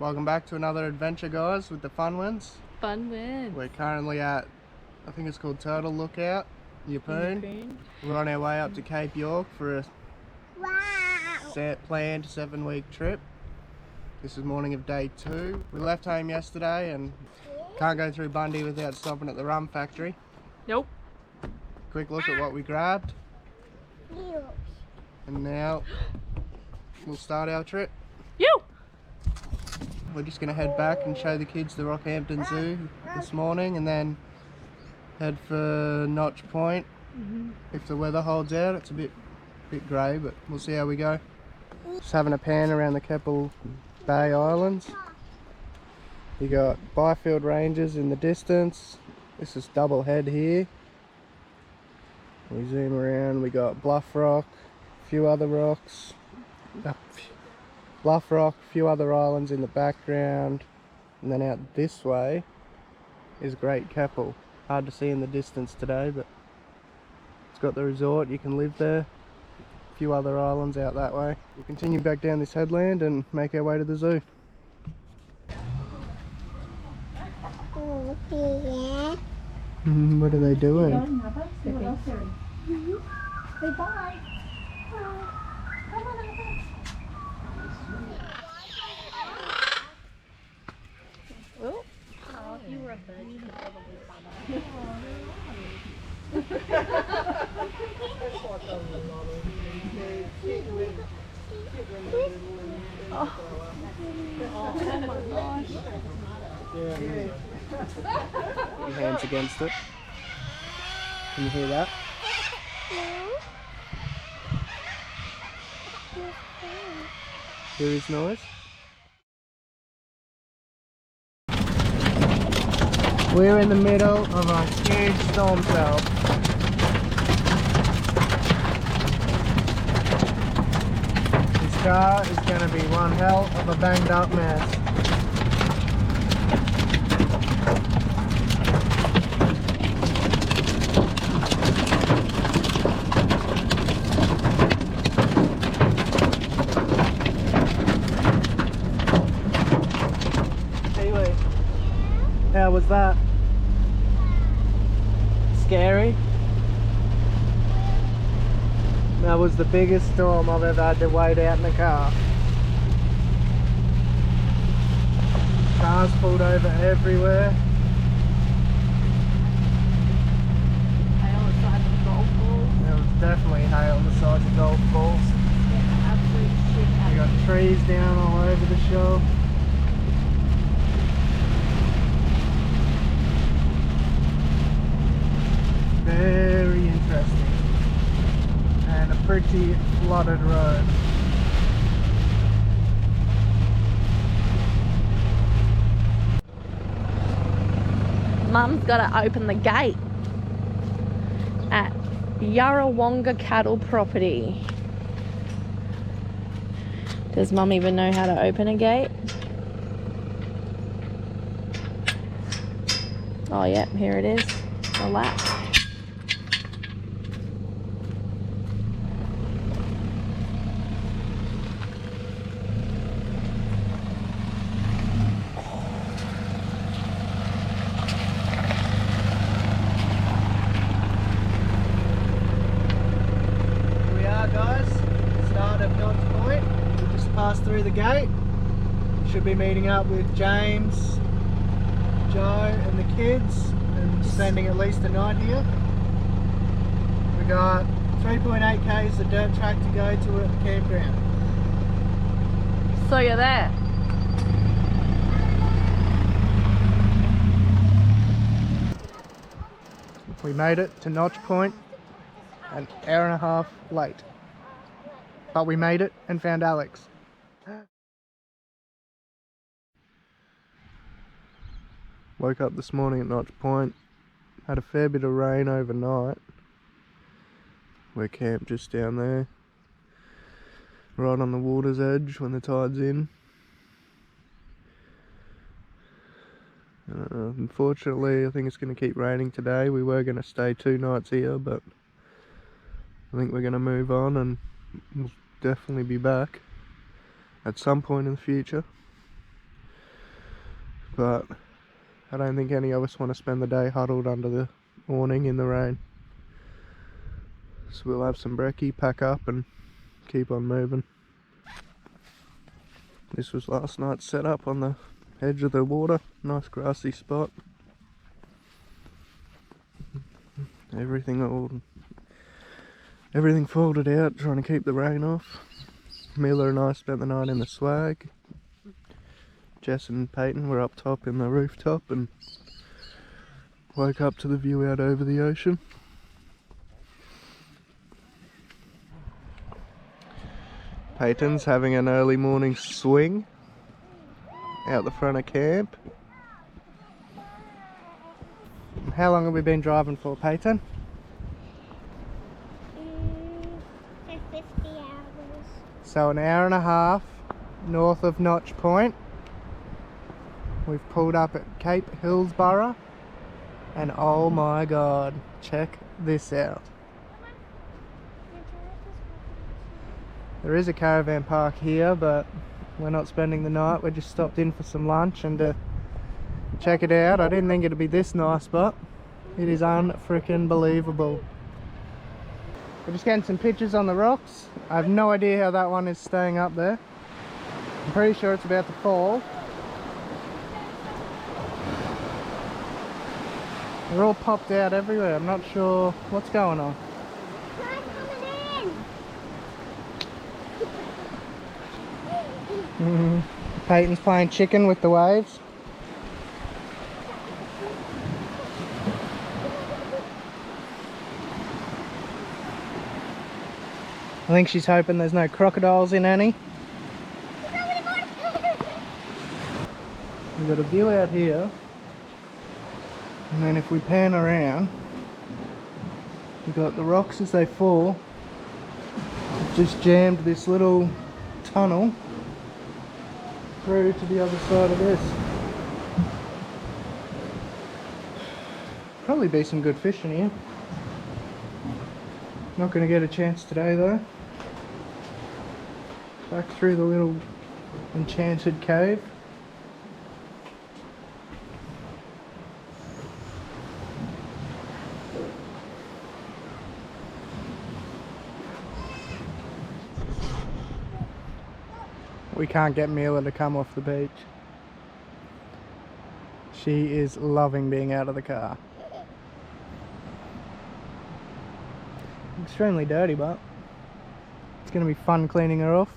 Welcome back to another adventure, guys, with the fun ones. Fun wins. We're currently at, I think it's called Turtle Lookout, Yeppoon. We're on our way up to Cape York for a planned 7-week trip. This is morning of day 2. We left home yesterday and can't go through Bundy without stopping at the rum factory. Nope. Quick look at what we grabbed. And now we'll start our trip. We're just going to head back and show the kids the Rockhampton Zoo this morning and then head for Notch Point. If the weather holds out. It's a bit grey, but we'll see how we go. Just having a pan around the Keppel Bay Islands. You got Byfield Ranges in the distance. This is Double Head here. We zoom around, we got Bluff Rock, a few other rocks. Bluff Rock, a few other islands in the background, and then out this way is Great Keppel. Hard to see in the distance today, but it's got the resort, you can live there. A few other islands out that way. We'll continue back down this headland and make our way to the zoo. What are they doing? Say bye. Oh, if you were a bird, you could probably find oh my gosh. Put your hands against it. Can you hear that? Hear his noise? We're in the middle of a huge storm cell. This car is going to be one hell of a banged up mess. Anyway, how was that? Scary? That was the biggest storm I've ever had to wait out in the car. Cars pulled over everywhere. Hail the size of golf balls. There was definitely hail the size of golf balls. Yeah, absolute shit. You got trees down all over the shore. Very interesting. And a pretty flooded road. Mum's got to open the gate at Yarrawonga Cattle Property. Does Mum even know how to open a gate? Oh, yep, here it is. The latch. Pass through the gate. Should be meeting up with James, Joe and the kids and spending at least a night here. We got 3.8 k's of dirt track to go to at the campground. So you're there. We made it to Notch Point an hour and a half late. But we made it and found Alex. Woke up this morning at Notch Point, had a fair bit of rain overnight. We're camped just down there, right on the water's edge when the tide's in. Unfortunately, I think it's going to keep raining today. We were going to stay 2 nights here, but I think we're going to move on and we'll definitely be back at some point in the future. but I don't think any of us want to spend the day huddled under the awning in the rain. So we'll have some brekkie, pack up and keep on moving. This was last night's setup on the edge of the water. Nice grassy spot. Everything folded out, trying to keep the rain off. Mila and I spent the night in the swag. Jess and Peyton were up top in the rooftop and woke up to the view out over the ocean. Peyton's having an early morning swing out the front of camp. How long have we been driving for, Peyton? For 50 hours. So an hour and a half north of Notch Point. We've pulled up at Cape Hillsborough and oh my god, check this out. There is a caravan park here, but we're not spending the night. We just stopped in for some lunch and to check it out. I didn't think it'd be this nice, but it is unfreaking believable. We're just getting some pictures on the rocks. I have no idea how that one is staying up there. I'm pretty sure it's about to fall. They're all popped out everywhere. I'm not sure what's going on. Peyton's playing chicken with the waves. I think she's hoping there's no crocodiles in any. We've got a view out here, and then if we pan around, we've got the rocks as they fall. We've just jammed this little tunnel through to the other side of this. Probably be some good fish in here. Not going to get a chance today though. Back through the little enchanted cave. We can't get Mila to come off the beach. She is loving being out of the car. Extremely dirty, but it's going to be fun cleaning her off.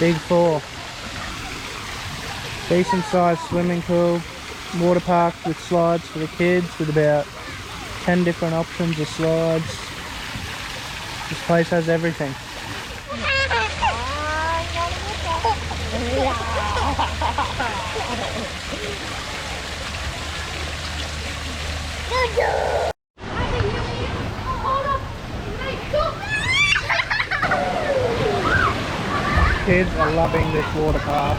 Big 4. Decent sized swimming pool. Water park with slides for the kids with about 10 different options of slides. This place has everything. Kids are loving this water park.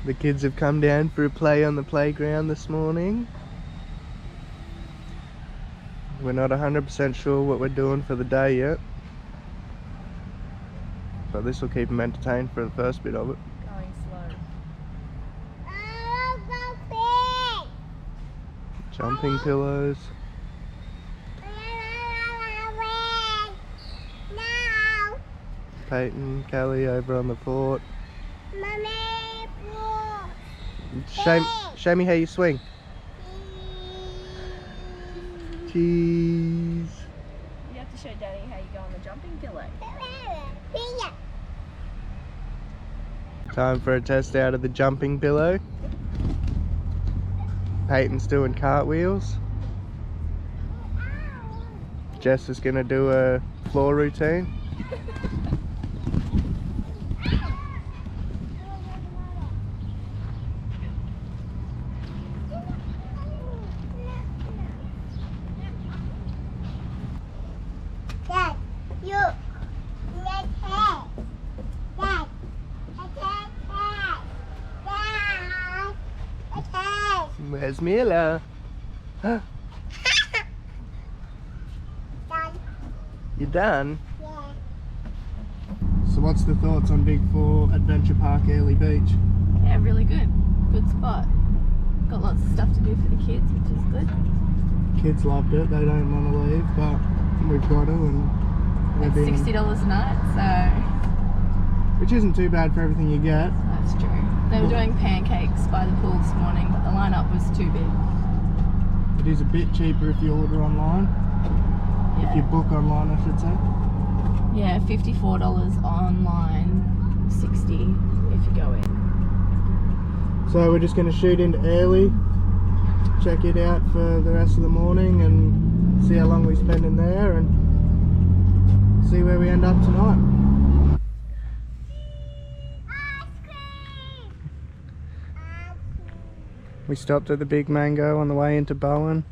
The kids have come down for a play on the playground this morning. We're not 100% sure what we're doing for the day yet, but this will keep them entertained for the first bit of it. Going slow. Jumping pillows. Peyton, Callie over on the fort. Show me how you swing. Cheese. You have to show Daddy how you go on the jumping pillow. Time for a test out of the jumping pillow. Peyton's doing cartwheels. Jess is going to do a floor routine. Dad, you. Dad, Dad. Dad. Dad. Where's Mila? Done. You done? Yeah. So what's the thoughts on Big 4 Adventure Park Airlie Beach? Yeah, really good. Good spot. Got lots of stuff to do for the kids, which is good. Kids loved it, they don't want to leave, but we've got to, and It's $60 a night, so which isn't too bad for everything you get. that's true. They were doing pancakes by the pool this morning, but the lineup was too big. It is a bit cheaper if you order online. If you book online, I should say. Yeah, $54 online, 60 if you go in. So we're just going to shoot into Airlie, check it out for the rest of the morning, and see how long we spend in there, and see where we end up tonight. We stopped at the Big Mango on the way into Bowen.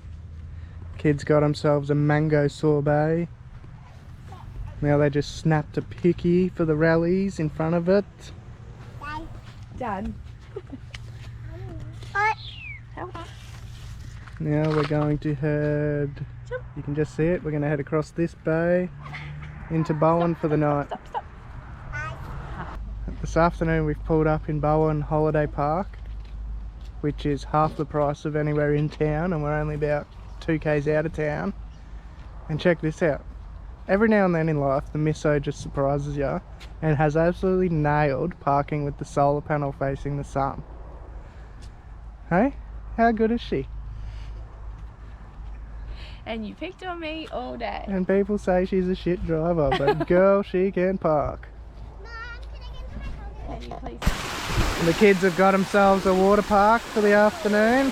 Kids got themselves a mango sorbet. Now they just snapped a picky for the rallies in front of it. Dad. Now we're going to head, you can just see it, we're going to head across this bay into Bowen for the night. Stop. This afternoon we've pulled up in Bowen Holiday Park, which is half the price of anywhere in town, and we're only about 2 k's out of town. And check this out. Every now and then in life the misso just surprises you and has absolutely nailed parking with the solar panel facing the sun. Hey? How good is she? And you picked on me all day. And people say she's a shit driver, but girl, she can park. Can you please? And the kids have got themselves a water park for the afternoon.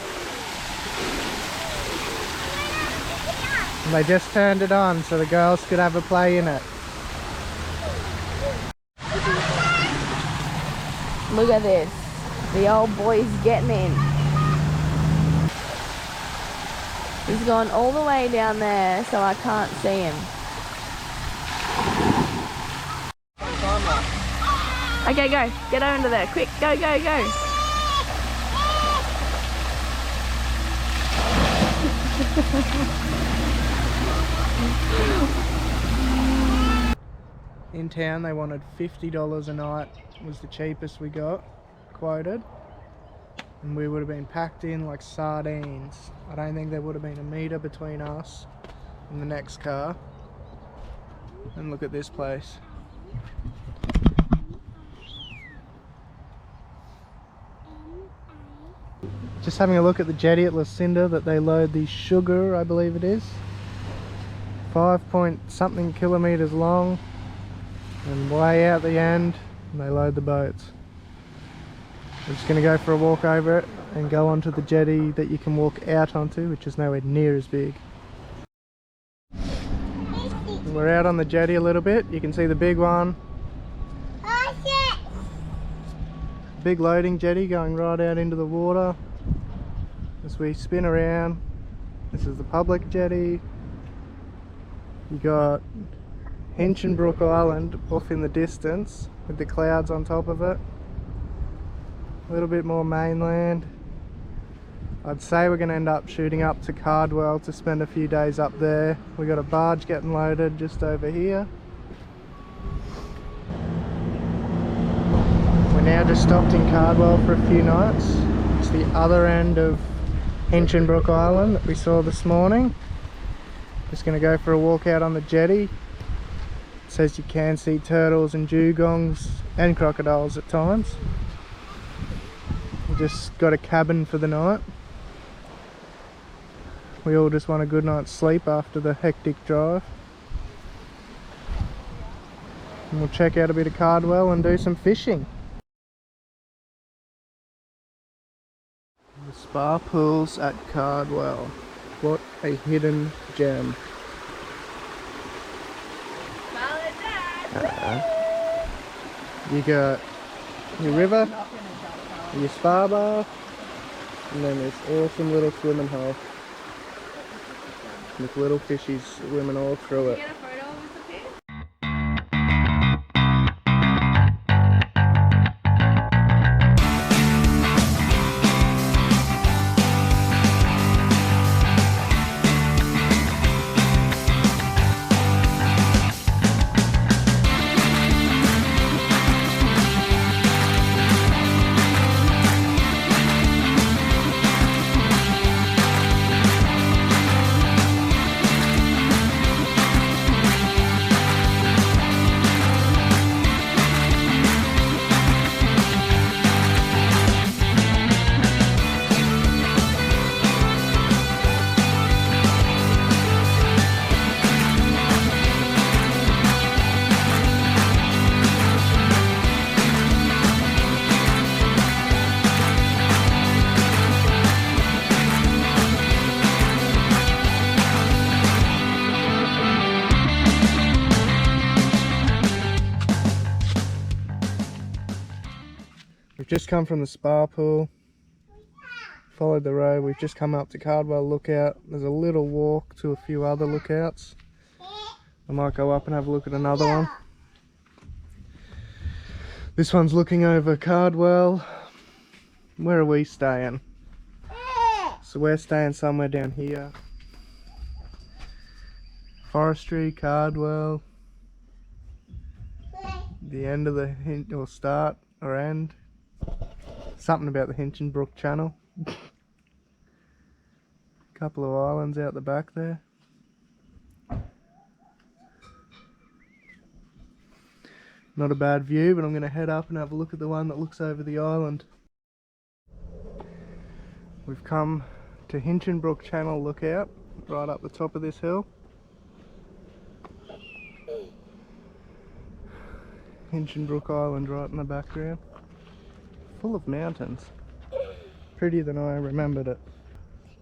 And they just turned it on so the girls could have a play in it. Look at this. The old boy's getting in. He's gone all the way down there so I can't see him. Okay, go. Get under there. Quick. Go. In town they wanted $50 a night, was the cheapest we got quoted, and we would have been packed in like sardines. I don't think there would have been a metre between us and the next car. And look at this place. Just having a look at the jetty at Lucinda that they load the sugar, I believe it is. 5 point something kilometres long, and way out the end and they load the boats. We're just going to go for a walk over it and go onto the jetty that you can walk out onto, which is nowhere near as big. We're out on the jetty a little bit. You can see the big one. Big loading jetty going right out into the water. As we spin around, this is the public jetty. You got Hinchinbrook Island off in the distance with the clouds on top of it. A little bit more mainland. I'd say we're going to end up shooting up to Cardwell to spend a few days up there. We got a barge getting loaded just over here. We're now just stopped in Cardwell for a few nights. It's the other end of Hinchinbrook Island that we saw this morning. Just going to go for a walk out on the jetty. It says you can see turtles and dugongs and crocodiles at times. We just got a cabin for the night. We all just want a good night's sleep after the hectic drive. And we'll check out a bit of Cardwell and do some fishing. The spa pools at Cardwell. What a hidden gem. You got your river, your spa bar, and then this awesome little swimming hole with little fishies swimming all through it. Get a photo of us up here? We've just come from the spa pool, followed the road, we've just come up to Cardwell Lookout. There's a little walk to a few other lookouts. I might go up and have a look at another one. This one's looking over Cardwell. Where are we staying? So we're staying somewhere down here. Forestry, Cardwell. The end of the hint, or start or end. Something about the Hinchinbrook Channel. Couple of islands out the back there. Not a bad view, but I'm going to head up and have a look at the one that looks over the island. We've come to Hinchinbrook Channel Lookout, right up the top of this hill. Hinchinbrook Island right in the background. Full of mountains. Prettier than I remembered it.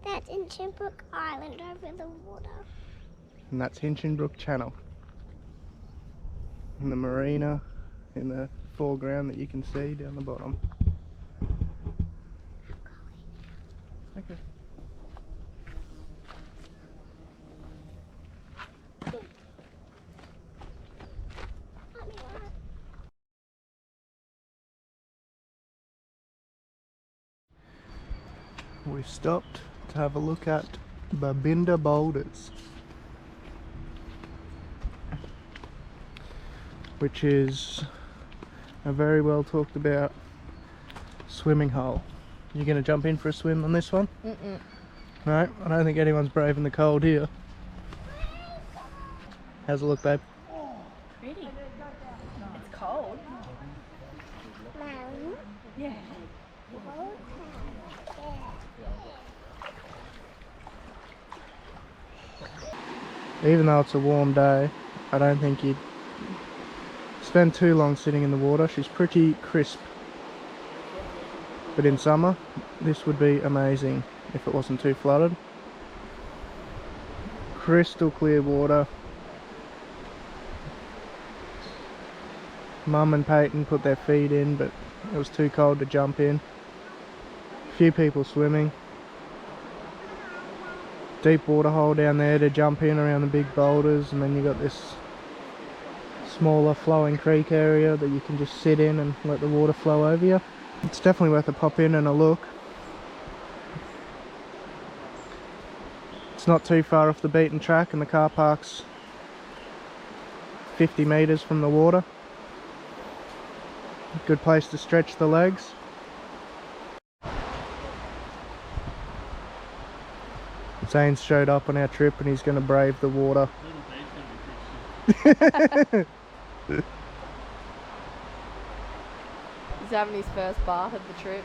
That's in Hinchinbrook Island over the water. And that's Hinchinbrook Channel. And the marina in the foreground that you can see down the bottom. Okay. We've stopped to have a look at Babinda Boulders, which is a very well talked about swimming hole. You gonna jump in for a swim on this one? Mm-mm. No, I don't think anyone's brave in the cold here. How's it look, babe? Pretty. It's cold. Mom. Yeah. Even though it's a warm day, I don't think you'd spend too long sitting in the water. She's pretty crisp. But in summer, this would be amazing if it wasn't too flooded. Crystal clear water. Mum and Peyton put their feet in, but it was too cold to jump in. A few people swimming. Deep water hole down there to jump in around the big boulders, and then you got this smaller flowing creek area that you can just sit in and let the water flow over you. It's definitely worth a pop in and a look. It's not too far off the beaten track, and the car park's 50 metres from the water. Good place to stretch the legs. Zane showed up on our trip and he's going to brave the water. He's having his first bath of the trip.